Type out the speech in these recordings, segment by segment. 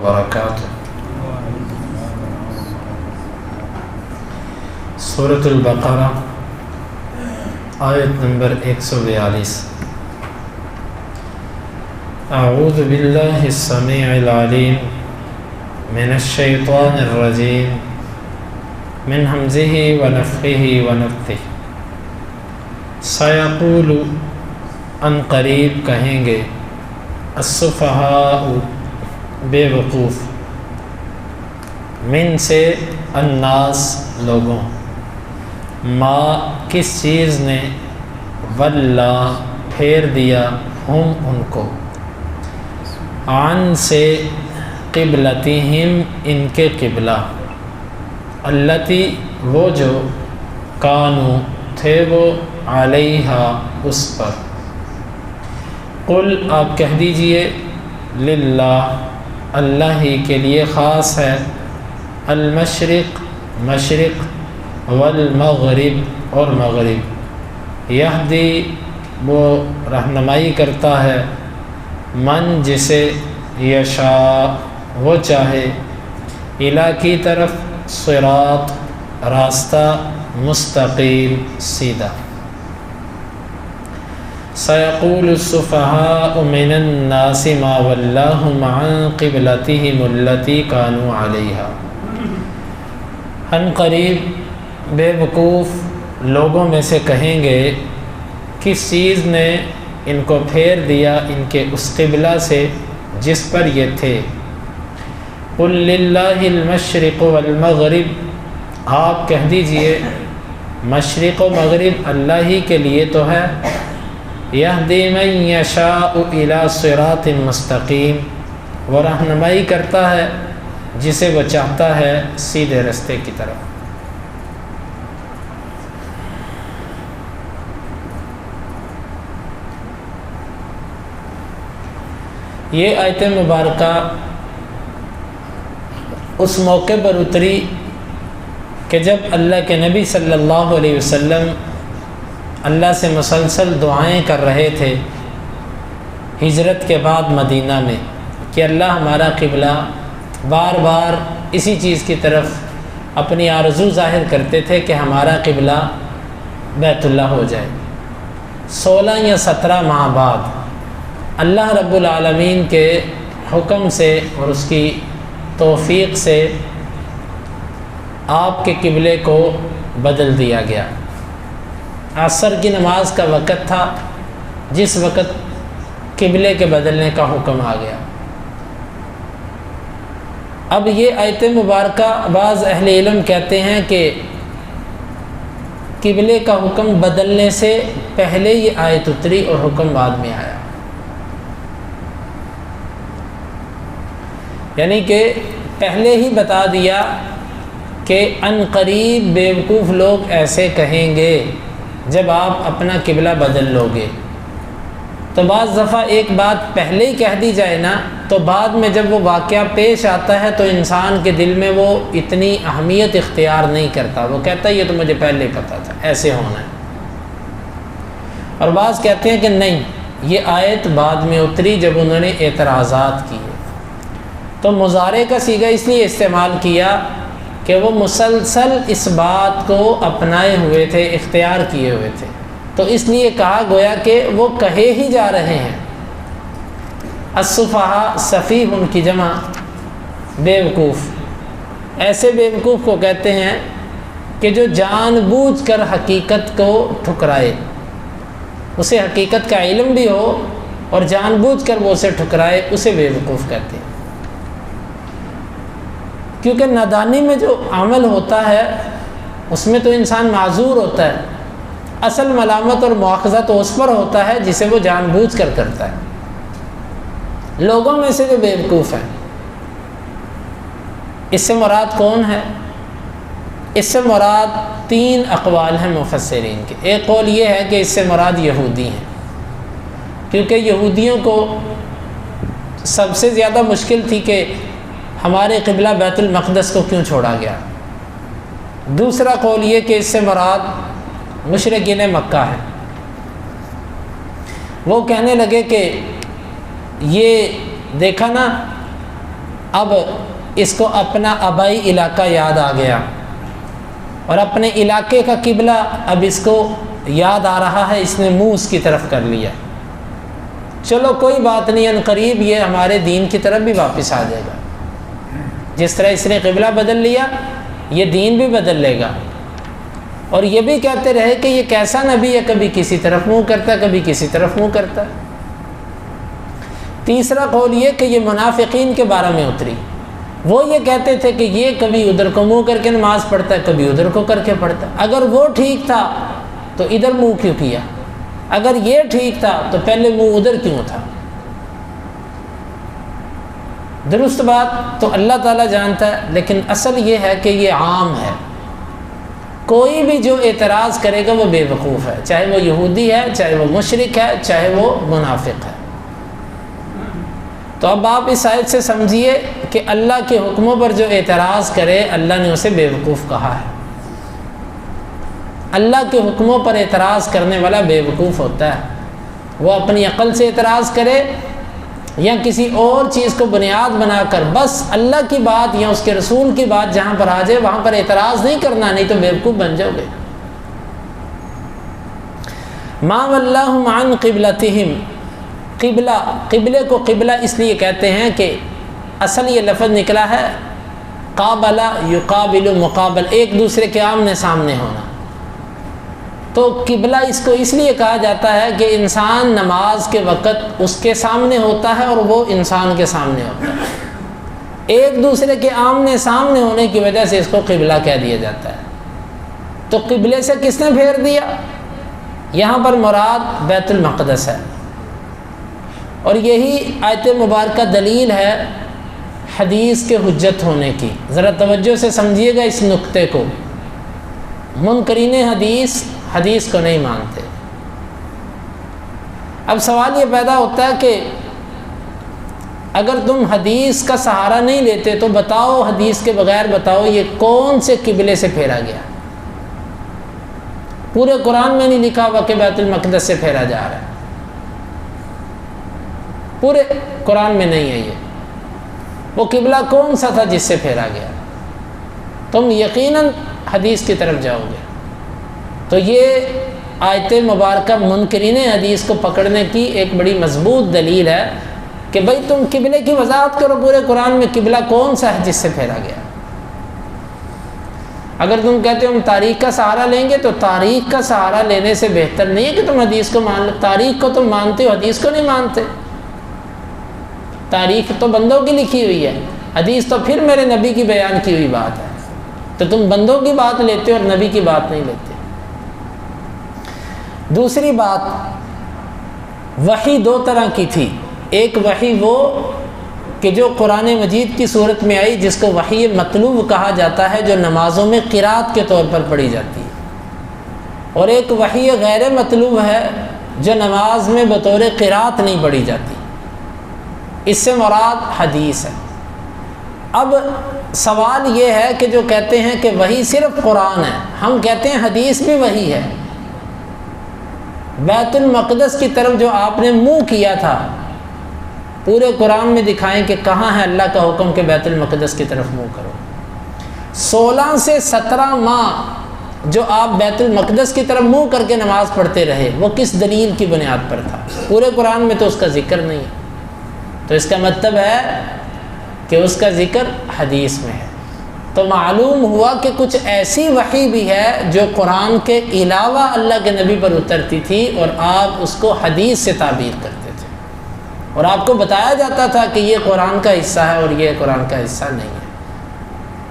وبرکاتہ۔ سورۃ البقرہ آیت نمبر 142۔ اعوذ باللہ السمیع العلیم من الشیطان الرجیم من ہمزہ ونفخہ ونفثہ۔ سیقول ان قریب کہیں گے، السفہاء بے وقوف، من سے الناس لوگوں، ما کس چیز نے، ولا پھیر دیا، ہم ان کو، عن سے قبلتہم ان کے قبلہ، التی وہ جو، کانوا تھے وہ، علیہا اس پر۔ قل آپ کہہ دیجئے، للہ اللہ ہی کے لیے خاص ہے، المشرق مشرق، والمغرب اور مغرب، یہدی وہ رہنمائی کرتا ہے، من جسے، یشاء وہ چاہے، الی کی طرف، صراط راستہ، مستقیم سیدھا۔ سیقول السفہاء من الناس ما ولاہم عن قبلتہم التی کانوا علیہا۔ ان قریب بے وقوف لوگوں میں سے کہیں گے، کس چیز نے ان کو پھیر دیا ان کے اس قبلہ سے جس پر یہ تھے۔ قل للہ المشرق والمغرب آپ کہہ دیجئے، مشرق و مغرب اللہ ہی کے لیے تو ہے، یہدی من یشاء الی صراط مستقیم وہ رہنمائی کرتا ہے جسے وہ چاہتا ہے سیدھے رستے کی طرف۔ یہ آیت مبارکہ اس موقع پر اتری کہ جب اللہ کے نبی صلی اللہ علیہ وسلم اللہ سے مسلسل دعائیں کر رہے تھے ہجرت کے بعد مدینہ میں، کہ اللہ ہمارا قبلہ، بار بار اسی چیز کی طرف اپنی آرزو ظاہر کرتے تھے کہ ہمارا قبلہ بیت اللہ ہو جائے۔ 16 یا 17 ماہ بعد اللہ رب العالمین کے حکم سے اور اس کی توفیق سے آپ کے قبلے کو بدل دیا گیا۔ عصر کی نماز کا وقت تھا جس وقت قبلے کے بدلنے کا حکم آ گیا۔ اب یہ آیت مبارکہ بعض اہل علم کہتے ہیں کہ قبلے کا حکم بدلنے سے پہلے یہ آیت اتری اور حکم بعد میں آیا، یعنی کہ پہلے ہی بتا دیا کہ ان قریب بے وقوف لوگ ایسے کہیں گے جب آپ اپنا قبلہ بدل لو گے۔ تو بعض دفعہ ایک بات پہلے ہی کہہ دی جائے نا، تو بعد میں جب وہ واقعہ پیش آتا ہے تو انسان کے دل میں وہ اتنی اہمیت اختیار نہیں کرتا، وہ کہتا ہے یہ تو مجھے پہلے پتہ تھا ایسے ہونا ہے۔ اور بعض کہتے ہیں کہ نہیں، یہ آیت بعد میں اتری جب انہوں نے اعتراضات کیے، تو مضارع کا صیغہ اس لیے استعمال کیا کہ وہ مسلسل اس بات کو اپنائے ہوئے تھے، اختیار کیے ہوئے تھے، تو اس لیے کہا گویا کہ وہ کہے ہی جا رہے ہیں۔ السفہاء سفیہ ان کی جمع، بے وقوف، ایسے بے وقوف کو کہتے ہیں کہ جو جان بوجھ کر حقیقت کو ٹھکرائے، اسے حقیقت کا علم بھی ہو اور جان بوجھ کر وہ اسے ٹھکرائے، اسے بے وقوف کہتے ہیں۔ کیونکہ نادانی میں جو عمل ہوتا ہے اس میں تو انسان معذور ہوتا ہے، اصل ملامت اور مواخذہ تو اس پر ہوتا ہے جسے وہ جان بوجھ کر کرتا ہے۔ لوگوں میں سے جو بے وقوف ہیں، اس سے مراد کون ہے؟ اس سے مراد 3 اقوال ہیں مفسرین کے۔ ایک قول یہ ہے کہ اس سے مراد یہودی ہیں، کیونکہ یہودیوں کو سب سے زیادہ مشکل تھی کہ ہمارے قبلہ بیت المقدس کو کیوں چھوڑا گیا۔ دوسرا قول یہ کہ اس سے مراد مشرکین مکہ ہے، وہ کہنے لگے کہ یہ دیکھا نا اب اس کو اپنا آبائی علاقہ یاد آ گیا اور اپنے علاقے کا قبلہ اب اس کو یاد آ رہا ہے، اس نے منہ اس کی طرف کر لیا۔ چلو کوئی بات نہیں، ان قریب یہ ہمارے دین کی طرف بھی واپس آ جائے گا، جس طرح اس نے قبلہ بدل لیا یہ دین بھی بدل لے گا۔ اور یہ بھی کہتے رہے کہ یہ کیسا نبی ہے، کبھی کسی طرف منہ کرتا ہے، کبھی کسی طرف منہ کرتا ہے۔ تیسرا قول یہ کہ یہ منافقین کے بارے میں اتری، وہ یہ کہتے تھے کہ یہ کبھی ادھر کو منہ کر کے نماز پڑھتا ہے، کبھی ادھر کو کر کے پڑھتا ہے۔ اگر وہ ٹھیک تھا تو ادھر منہ کیوں کیا؟ اگر یہ ٹھیک تھا تو پہلے منہ ادھر کیوں تھا؟ درست بات تو اللہ تعالیٰ جانتا ہے، لیکن اصل یہ ہے کہ یہ عام ہے، کوئی بھی جو اعتراض کرے گا وہ بے وقوف ہے، چاہے وہ یہودی ہے، چاہے وہ مشرک ہے، چاہے وہ منافق ہے۔ تو اب آپ اس آیت سے سمجھیے کہ اللہ کے حکموں پر جو اعتراض کرے اللہ نے اسے بے وقوف کہا ہے۔ اللہ کے حکموں پر اعتراض کرنے والا بے وقوف ہوتا ہے، وہ اپنی عقل سے اعتراض کرے یا کسی اور چیز کو بنیاد بنا کر بس اللہ کی بات یا اس کے رسول کی بات جہاں پر آ جائے وہاں پر اعتراض نہیں کرنا، نہیں تو بیوقوف بن جاؤ گے۔ ما ولاہم عن قبلتہم، قبلے کو قبلہ اس لیے کہتے ہیں کہ اصل یہ لفظ نکلا ہے قابل یقابل مقابل، ایک دوسرے کے آمنے سامنے ہونا۔ تو قبلہ اس کو اس لیے کہا جاتا ہے کہ انسان نماز کے وقت اس کے سامنے ہوتا ہے اور وہ انسان کے سامنے ہوتا ہے، ایک دوسرے کے آمنے سامنے ہونے کی وجہ سے اس کو قبلہ کہہ دیا جاتا ہے۔ تو قبلے سے کس نے پھیر دیا؟ یہاں پر مراد بیت المقدس ہے، اور یہی آیت مبارکہ دلیل ہے حدیث کے حجت ہونے کی۔ ذرا توجہ سے سمجھیے گا اس نقطے کو۔ منکرین حدیث کو نہیں مانتے۔ اب سوال یہ پیدا ہوتا ہے کہ اگر تم حدیث کا سہارا نہیں لیتے تو بتاؤ، حدیث کے بغیر بتاؤ یہ کون سے قبلے سے پھیرا گیا؟ پورے قرآن میں نہیں لکھا ہوا کہ بیت المقدس سے پھیرا جا رہا ہے، پورے قرآن میں نہیں ہے یہ۔ وہ قبلہ کون سا تھا جس سے پھیرا گیا؟ تم یقیناً حدیث کی طرف جاؤ گے۔ تو یہ آیت مبارکہ منکرین حدیث کو پکڑنے کی ایک بڑی مضبوط دلیل ہے کہ بھئی تم قبلے کی وضاحت کرو، پورے قرآن میں قبلہ کون سا ہے جس سے پھیرا گیا۔ اگر تم کہتے ہو ہم تاریخ کا سہارا لیں گے تو تاریخ کا سہارا لینے سے بہتر نہیں ہے کہ تم حدیث کو مان لو۔ تاریخ کو تم مانتے ہو، حدیث کو نہیں مانتے۔ تاریخ تو بندوں کی لکھی ہوئی ہے، حدیث تو پھر میرے نبی کی بیان کی ہوئی بات ہے، تو تم بندوں کی بات لیتے ہو اور نبی کی بات نہیں لیتے۔ دوسری بات، وحی دو طرح کی تھی، ایک وحی وہ کہ جو قرآن مجید کی صورت میں آئی جس کو وحی مطلوب کہا جاتا ہے، جو نمازوں میں قرات کے طور پر پڑھی جاتی ہے، اور ایک وحی غیر مطلوب ہے جو نماز میں بطور قرات نہیں پڑھی جاتی، اس سے مراد حدیث ہے۔ اب سوال یہ ہے کہ جو کہتے ہیں کہ وحی صرف قرآن ہے، ہم کہتے ہیں حدیث بھی وحی ہے۔ بیت المقدس کی طرف جو آپ نے منہ کیا تھا، پورے قرآن میں دکھائیں کہ کہاں ہے اللہ کا حکم کہ بیت المقدس کی طرف منہ کرو۔ 16 سے 17 ماہ جو آپ بیت المقدس کی طرف منہ کر کے نماز پڑھتے رہے، وہ کس دلیل کی بنیاد پر تھا؟ پورے قرآن میں تو اس کا ذکر نہیں ہے، تو اس کا مطلب ہے کہ اس کا ذکر حدیث میں ہے۔ تو معلوم ہوا کہ کچھ ایسی وحی بھی ہے جو قرآن کے علاوہ اللہ کے نبی پر اترتی تھی اور آپ اس کو حدیث سے تعبیر کرتے تھے، اور آپ کو بتایا جاتا تھا کہ یہ قرآن کا حصہ ہے اور یہ قرآن کا حصہ نہیں ہے۔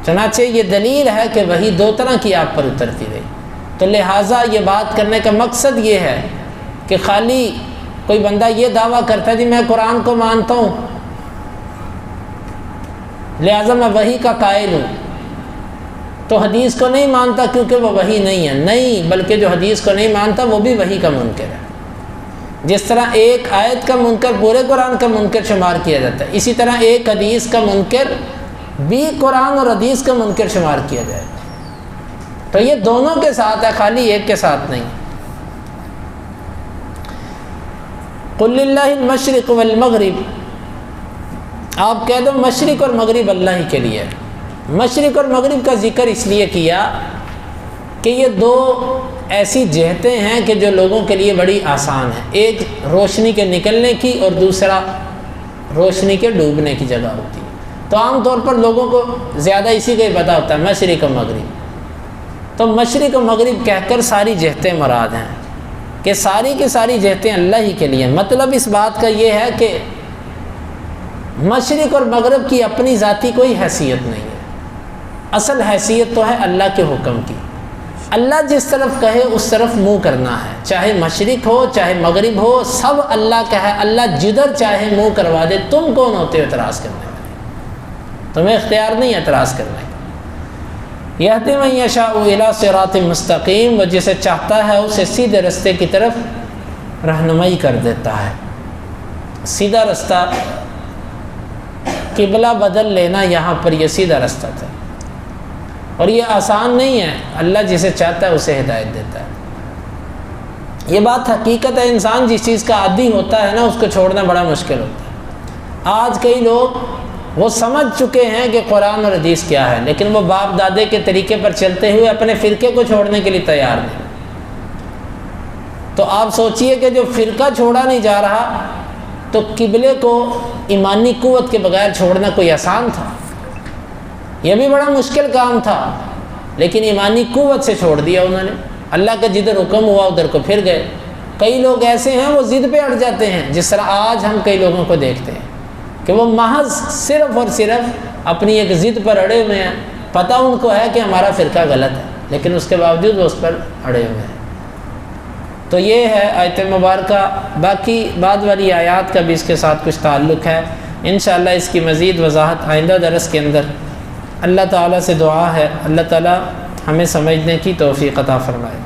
چنانچہ یہ دلیل ہے کہ وحی دو طرح کی آپ پر اترتی رہی۔ تو لہٰذا یہ بات کرنے کا مقصد یہ ہے کہ خالی کوئی بندہ یہ دعویٰ کرتا ہے جی میں قرآن کو مانتا ہوں لہٰذا میں وحی کا قائل ہوں، تو حدیث کو نہیں مانتا کیونکہ وہ وحی نہیں ہے، نہیں، بلکہ جو حدیث کو نہیں مانتا وہ بھی وحی کا منکر ہے۔ جس طرح ایک آیت کا منکر پورے قرآن کا منکر شمار کیا جاتا ہے، اسی طرح ایک حدیث کا منکر بھی قرآن اور حدیث کا منکر شمار کیا جائے گا۔ تو یہ دونوں کے ساتھ ہے، خالی ایک کے ساتھ نہیں۔ قل للہ المشرق والمغرب، آپ کہہ دو مشرق اور مغرب اللہ ہی کے لیے. مشرق اور مغرب کا ذکر اس لیے کیا کہ یہ دو ایسی جہتیں ہیں کہ جو لوگوں کے لیے بڑی آسان ہیں. ایک روشنی کے نکلنے کی اور دوسرا روشنی کے ڈوبنے کی جگہ ہوتی ہے. تو عام طور پر لوگوں کو زیادہ اسی کا ہی پتہ ہوتا ہے مشرق و مغرب. تو مشرق و مغرب کہہ کر ساری جہتیں مراد ہیں کہ ساری کی ساری جہتیں اللہ ہی کے لیے. مطلب اس بات کا یہ ہے کہ مشرق اور مغرب کی اپنی ذاتی کوئی حیثیت نہیں ہے. اصل حیثیت تو ہے اللہ کے حکم کی. اللہ جس طرف کہے اس طرف منہ کرنا ہے. چاہے مشرق ہو چاہے مغرب ہو, سب اللہ کا ہے. اللہ جدھر چاہے منہ کروا دے. تم کون ہوتے ہو اعتراض کرنے میں؟ تمہیں اختیار نہیں اعتراض کرنے کا. یہدی من یشاء الی صراط مستقیم, وہ جسے چاہتا ہے اسے سیدھے رستے کی طرف رہنمائی کر دیتا ہے. سیدھا رستہ, قبلہ بدل لینا یہاں پر یہ سیدھا رستہ تھا, اور یہ آسان نہیں ہے. اللہ جسے چاہتا ہے اسے ہدایت دیتا ہے. یہ بات حقیقت ہے. انسان جس چیز کا عادی ہوتا ہے نا, اس کو چھوڑنا بڑا مشکل ہوتا ہے. آج کئی لوگ وہ سمجھ چکے ہیں کہ قرآن اور حدیث کیا ہے, لیکن وہ باپ دادے کے طریقے پر چلتے ہوئے اپنے فرقے کو چھوڑنے کے لیے تیار نہیں. تو آپ سوچئے کہ جو فرقہ چھوڑا نہیں جا رہا, تو قبلے کو ایمانی قوت کے بغیر چھوڑنا کوئی آسان تھا؟ یہ بھی بڑا مشکل کام تھا, لیکن ایمانی قوت سے چھوڑ دیا انہوں نے. اللہ کا جدھر حکم ہوا ادھر کو پھر گئے. کئی لوگ ایسے ہیں وہ ضد پہ اڑ جاتے ہیں, جس طرح آج ہم کئی لوگوں کو دیکھتے ہیں کہ وہ محض صرف اور صرف اپنی ایک ضد پر اڑے ہوئے ہیں. پتہ ان کو ہے کہ ہمارا فرقہ غلط ہے, لیکن اس کے باوجود وہ اس پر اڑے ہوئے ہیں. تو یہ ہے آیت مبارکہ. باقی بعد والی آیات کا بھی اس کے ساتھ کچھ تعلق ہے. انشاءاللہ اس کی مزید وضاحت آئندہ درس کے اندر. اللہ تعالیٰ سے دعا ہے اللہ تعالیٰ ہمیں سمجھنے کی توفیق عطا فرمائے.